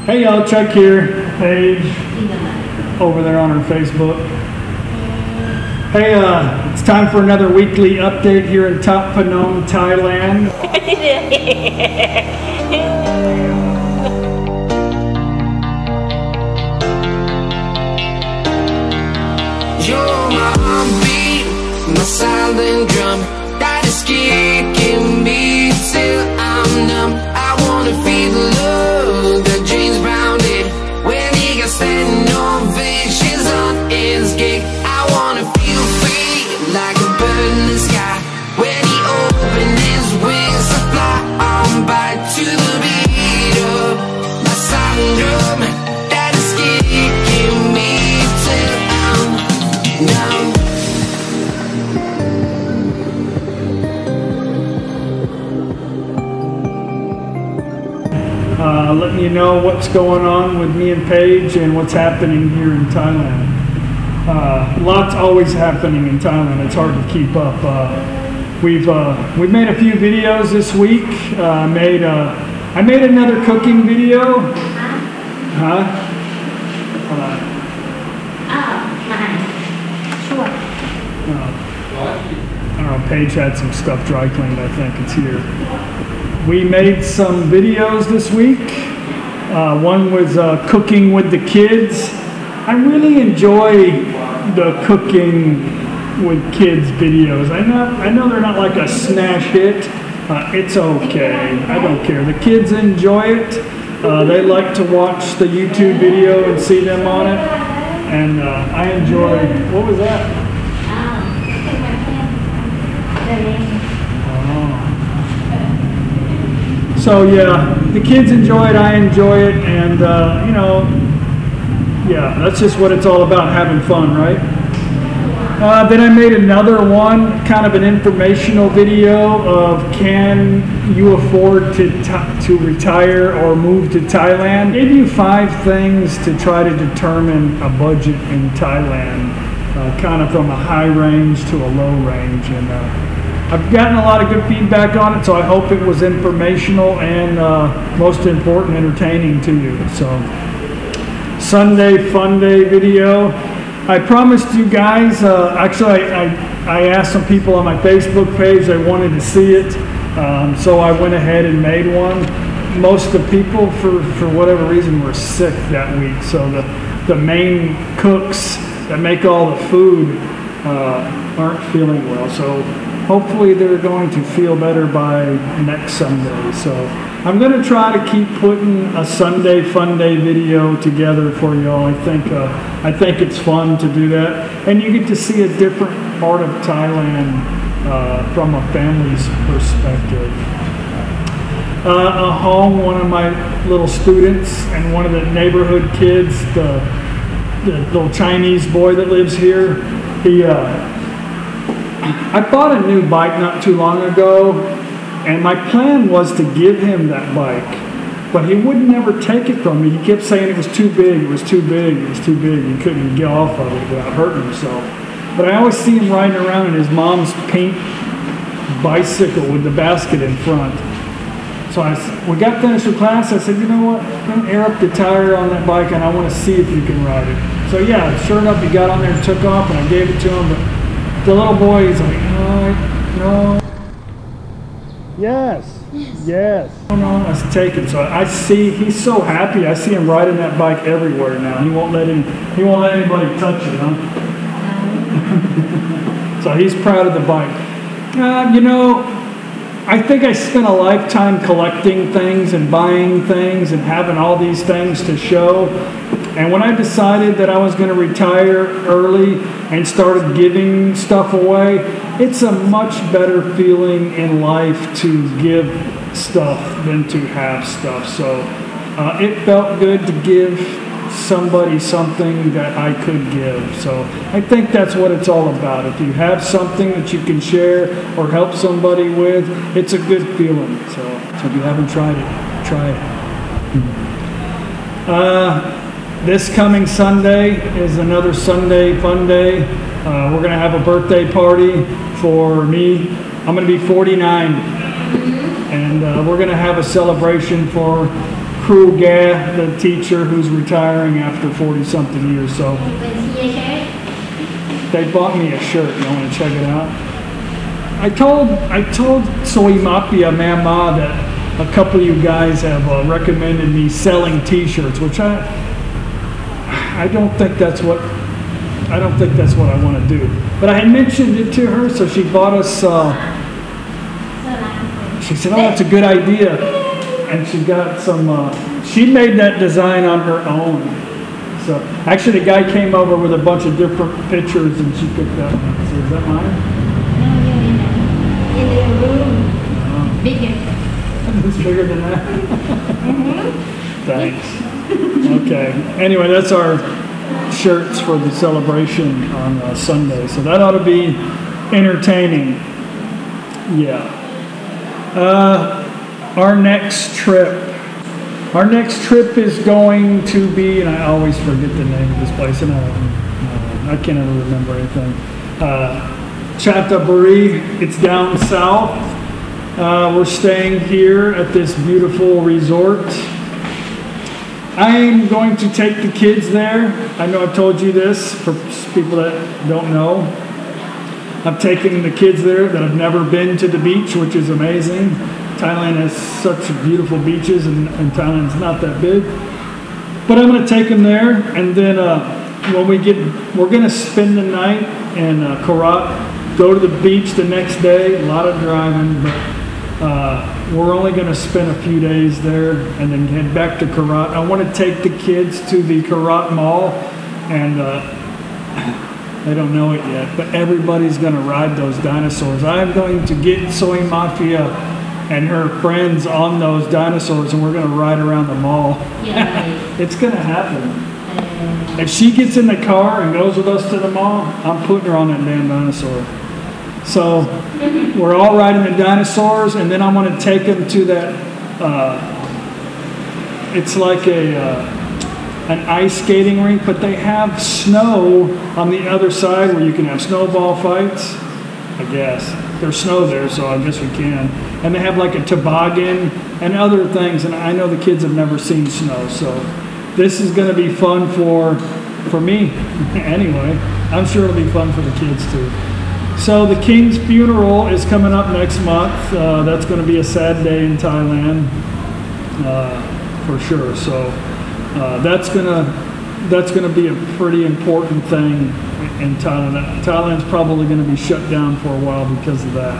Hey y'all, Chuck here. Paige over there on her Facebook. Hey, it's time for another weekly update here in Thap Phnom, Thailand. You're my heartbeat, my silent drum that is kicking me till I'm numb. I wanna feel the love that James Brown did when he got standing ovations on his gig. I wanna feel free like a bird in the sky when he opened his wings to fly on by to the beat of my silent drum that is kicking me till I'm numb. Letting you know what's going on with me and Paige and what's happening here in Thailand. Lots always happening in Thailand. It's hard to keep up. We've made a few videos this week. I made another cooking video. Huh? Sure. I don't know. Paige had some stuff dry cleaned. I think it's here. We made some videos this week. One was cooking with the kids. I really enjoy the cooking with kids videos. I know they're not like a smash hit. It's okay. I don't care. The kids enjoy it. They like to watch the YouTube video and see them on it. And I enjoy. What was that? So yeah, the kids enjoy it, I enjoy it, and you know, yeah, that's just what it's all about, having fun, right? Then I made another one, kind of an informational video of can you afford to retire or move to Thailand? Give you 5 things to try to determine a budget in Thailand, kind of from a high range to a low range, and I've gotten a lot of good feedback on it, so I hope it was informational and most important, entertaining to you. So, Sunday Fun Day video. I promised you guys, actually I asked some people on my Facebook page, they wanted to see it, so I went ahead and made one. Most of the people, for whatever reason, were sick that week, so the main cooks that make all the food aren't feeling well. So hopefully they're going to feel better by next Sunday. So I'm going to try to keep putting a Sunday Fun Day video together for y'all. I think it's fun to do that, and you get to see a different part of Thailand from a family's perspective. One of my little students and one of the neighborhood kids, the little Chinese boy that lives here, I bought a new bike not too long ago, and my plan was to give him that bike, but he would never take it from me. He kept saying it was too big, it was too big, it was too big. He couldn't get off of it without hurting himself. But I always see him riding around in his mom's pink bicycle with the basket in front. So we got finished with class. I said, you know what? I'm going to air up the tire on that bike, and I want to see if you can ride it. So yeah, sure enough, he got on there and took off, and I gave it to him. But the little boy, he's like, no. Yes. No, let's take it. So I see, he's so happy. I see him riding that bike everywhere now. He won't let anybody touch it, huh? So he's proud of the bike. You know, I think I spent a lifetime collecting things and buying things and having all these things to show. And when I decided that I was going to retire early and started giving stuff away, it's a much better feeling in life to give stuff than to have stuff. So it felt good to give somebody something that I could give. So I think that's what it's all about. If you have something that you can share or help somebody with, it's a good feeling. So if you haven't tried it, try it. This coming Sunday is another Sunday Fun Day. We're going to have a birthday party for me. I'm going to be 49. And we're going to have a celebration for cruel gal, the teacher who's retiring after 40-something years. So they bought me a shirt. You want to check it out? I told Soy Mafia Mama that a couple of you guys have recommended me selling T-shirts, which I don't think that's what I want to do. But I had mentioned it to her, so she bought us. She said, "Oh, that's a good idea," and she got some. She made that design on her own. So actually, the guy came over with a bunch of different pictures, and she picked that one. So is that mine? In the room, bigger. It's bigger than that? Thanks. Okay. Anyway, that's our shirts for the celebration on Sunday. So that ought to be entertaining. Yeah. Our next trip. Our next trip is going to be, and I always forget the name of this place, and I can't ever remember anything. Chataburi. It's down south. We're staying here at this beautiful resort. I'm going to take the kids there. I know I've told you this for people that don't know. I'm taking the kids there that have never been to the beach, which is amazing. Thailand has such beautiful beaches, and Thailand's not that big. But I'm going to take them there, and then when we're going to spend the night in Korat, go to the beach the next day. A lot of driving, but we're only going to spend a few days there and then head back to Korat. I want to take the kids to the Korat Mall, and I don't know it yet, but everybody's going to ride those dinosaurs. I'm going to get Soy Mafia and her friends on those dinosaurs, and we're going to ride around the mall. Yeah. It's going to happen. If she gets in the car and goes with us to the mall, I'm putting her on that damn dinosaur. So we're all riding the dinosaurs, and then I want to take them to that. It's like an ice skating rink, but they have snow on the other side where you can have snowball fights. I guess there's snow there, so I guess we can. And they have like a toboggan and other things. And I know the kids have never seen snow, so this is going to be fun for me anyway. I'm sure it'll be fun for the kids too. So the King's funeral is coming up next month. That's going to be a sad day in Thailand, for sure. So that's gonna be a pretty important thing in Thailand. Thailand's probably going to be shut down for a while because of that.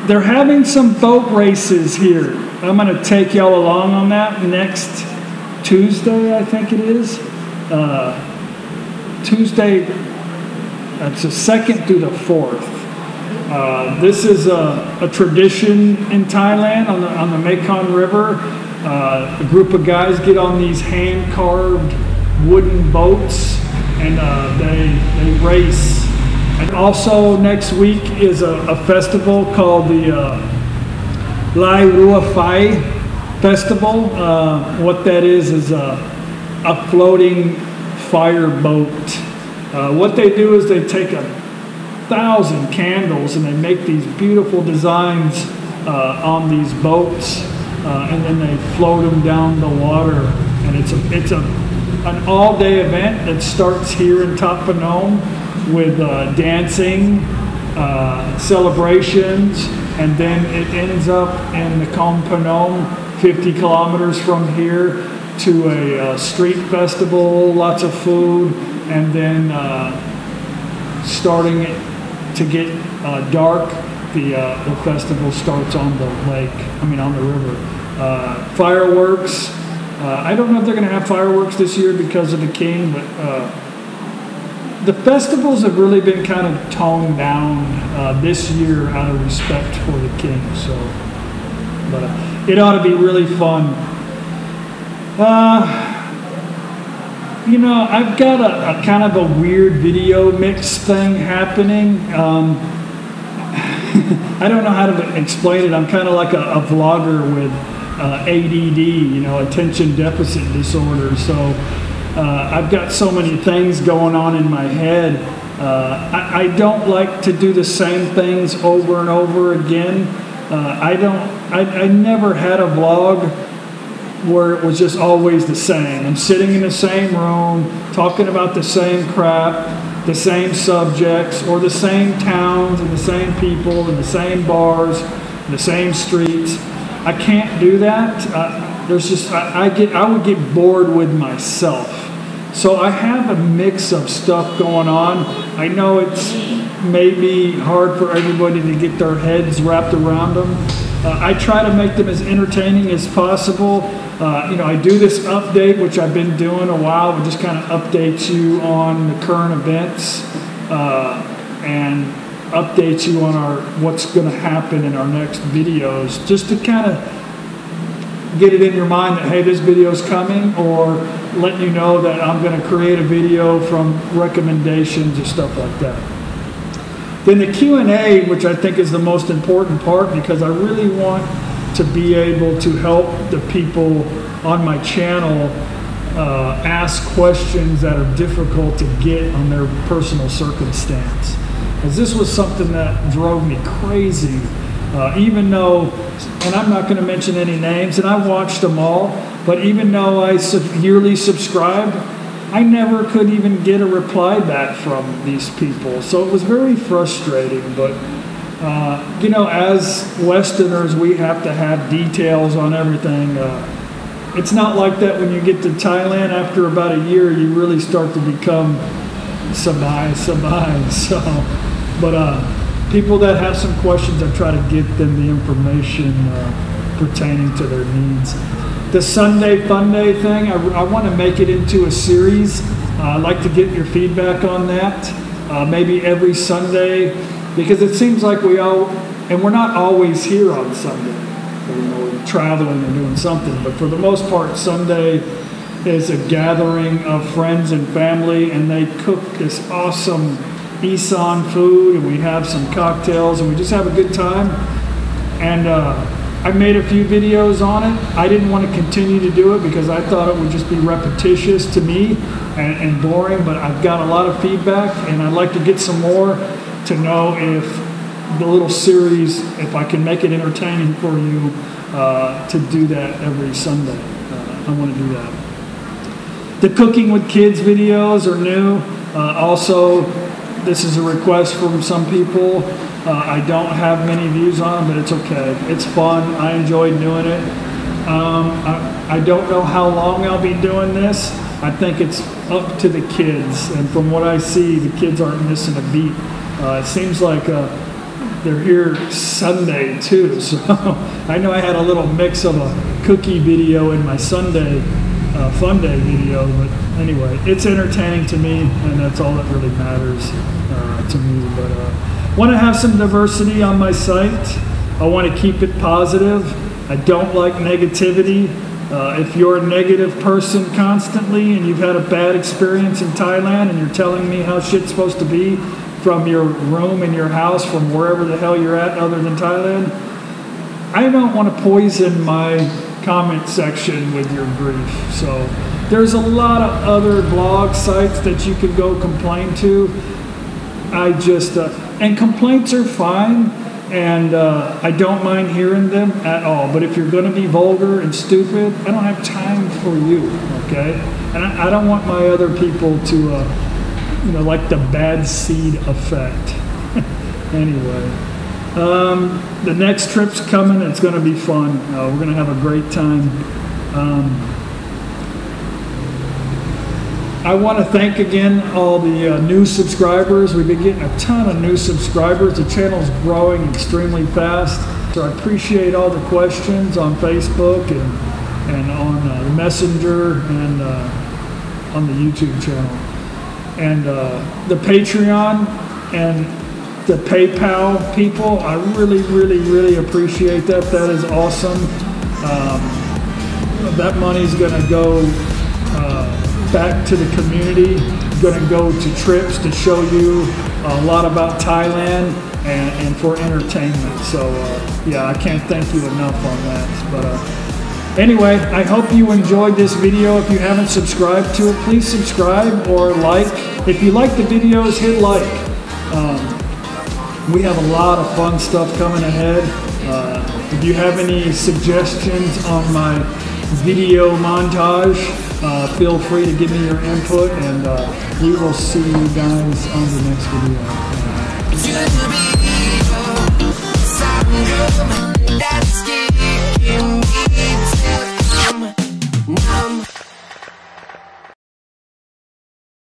They're having some boat races here. I'm going to take y'all along on that next Tuesday, I think it is. Tuesday. It's the 2nd through the 4th. This is a tradition in Thailand on the Mekong River. A group of guys get on these hand-carved wooden boats, and they race. And also next week is a festival called the Lai Rua Phai Festival. What that is a floating fire boat. What they do is they take 1,000 candles and they make these beautiful designs on these boats, and then they float them down the water. And it's an all-day event that starts here in Top Phnom with dancing, celebrations, and then it ends up in the Khon Phanom, 50 kilometers from here, to a street festival, lots of food. And then starting to get dark, the festival starts on the on the river. Fireworks. I don't know if they're going to have fireworks this year because of the king, but the festivals have really been kind of toned down this year out of respect for the king. So, but it ought to be really fun. You know, I've got a kind of a weird video mix thing happening. I don't know how to explain it. I'm kind of like a vlogger with ADD, you know, attention deficit disorder. So I've got so many things going on in my head. I don't like to do the same things over and over again. I don't I never had a vlog where it was just always the same. I'm sitting in the same room, talking about the same crap, the same subjects, or the same towns and the same people and the same bars, and the same streets. I can't do that. I would get bored with myself. So I have a mix of stuff going on. I know it's maybe hard for everybody to get their heads wrapped around them. I try to make them as entertaining as possible. I do this update, which I've been doing a while, but just kind of updates you on the current events and updates you on what's going to happen in our next videos, just to kind of get it in your mind that, hey, this video's coming, or let you know that I'm going to create a video from recommendations or stuff like that. Then the Q&A, which I think is the most important part, because I really want to be able to help the people on my channel ask questions that are difficult to get on their personal circumstance. Because this was something that drove me crazy, even though, and I'm not going to mention any names, and I watched them all, but even though I yearly subscribed, I never could even get a reply back from these people. So it was very frustrating, but as Westerners, we have to have details on everything. It's not like that when you get to Thailand. After about a year, you really start to become sabay. So, but people that have some questions, I try to get them the information pertaining to their needs. The Sunday Fun Day thing, I want to make it into a series. I'd like to get your feedback on that. Maybe every Sunday, because it seems like we're not always here on Sunday. We're traveling and doing something, but for the most part, Sunday is a gathering of friends and family, and they cook this awesome Isan food, and we have some cocktails, and we just have a good time. And I made a few videos on it. I didn't want to continue to do it because I thought it would just be repetitious to me and boring, but I've got a lot of feedback, and I'd like to get some more to know if the little series, if I can make it entertaining for you to do that every Sunday. I want to do that. The Cooking with Kids videos are new. Also, this is a request from some people. I don't have many views on them, but it's okay. It's fun. I enjoy doing it. I don't know how long I'll be doing this. I think it's up to the kids. And from what I see, the kids aren't missing a beat. It seems like they're here Sunday too. So I know I had a little mix of a cookie video in my Sunday Fun Day video. But anyway, it's entertaining to me, and that's all that really matters to me. But want to have some diversity on my site. I want to keep it positive. I don't like negativity. If you're a negative person constantly and you've had a bad experience in Thailand and you're telling me how shit's supposed to be from your room in your house, from wherever the hell you're at other than Thailand, I don't want to poison my comment section with your grief. So there's a lot of other blog sites that you can go complain to. And complaints are fine, and I don't mind hearing them at all. But if you're going to be vulgar and stupid, I don't have time for you, okay? And I don't want my other people to, like the bad seed effect. Anyway, the next trip's coming. It's going to be fun. We're going to have a great time. I want to thank again all the new subscribers. We've been getting a ton of new subscribers. The channel's growing extremely fast. So I appreciate all the questions on Facebook and on the Messenger and on the YouTube channel. And the Patreon and the PayPal people, I really, really, really appreciate that. That is awesome. That money's going to go back to the community, going to go to trips to show you a lot about Thailand and for entertainment. So yeah, I can't thank you enough on that. But anyway, I hope you enjoyed this video. If you haven't subscribed to it, please subscribe or like. If you like the videos, hit like. We have a lot of fun stuff coming ahead. If you have any suggestions on my video montage, feel free to give me your input, and we will see you guys on the next video.